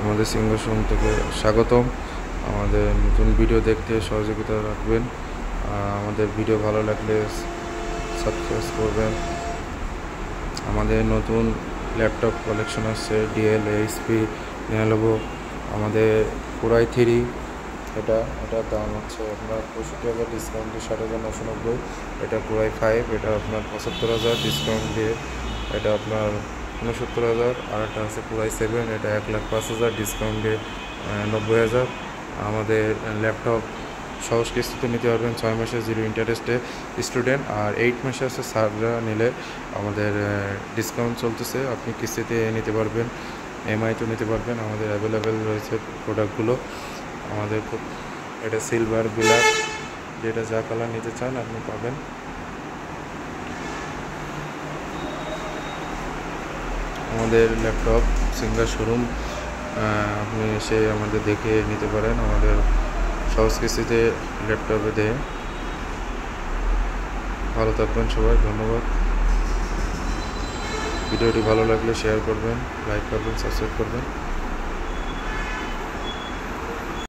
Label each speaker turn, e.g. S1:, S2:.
S1: আমাদের singer showroom থেকে স্বাগতম। আমাদের নতুন ভিডিও দেখতে সহযোগিতা রাখবেন। আমাদের ভিডিও ভালো লাগলে সাবস্ক্রাইব করবেন। আমাদের নতুন ল্যাপটপ কালেকশন আসছে, ডিএল, এইচপি, লেনোভো। আমাদের কোরাই 3 এটার দাম হচ্ছে আপনার 65,000 ডিসকাউন্ট দিয়ে 60,990। এটা কোরাই 5, এটা আপনার 75,000 ডিসকাউন্ট দিয়ে এটা আপনার 69,000। আর একটা আছে কোরাই 7, এটা 1,05,000 ডিসকাউন্ট দিয়ে 90,000। আমাদের ল্যাপটপ সহজ কিস্তিতে নিতে পারবেন, 6 মাসে 0 ইন্টারেস্টে স্টুডেন্ট, আর 8 মাসে আছে স্যাররা নিলে আমাদের ডিসকাউন্ট চলতেছে, আপনি কিস্তিতে নিতে পারবেন, এমআইতেও নিতে পারবেন। আমাদের অ্যাভেলেবেল রয়েছে প্রোডাক্টগুলো। আমাদের এটা সিলভার, ব্ল্যাক, যেটা যা কালার নিতে চান আপনি পাবেন। আমাদের ল্যাপটপ সিঙ্গার শোরুম, আপনি এসে আমাদের দেখে নিতে পারেন। আমাদের সহজ কিস্তিতে ল্যাপটপে দেয়। ভালো থাকবেন সবাই, ধন্যবাদ। ভিডিওটি ভালো লাগলে শেয়ার করবেন, লাইক করবেন, সাবস্ক্রাইব করবেন।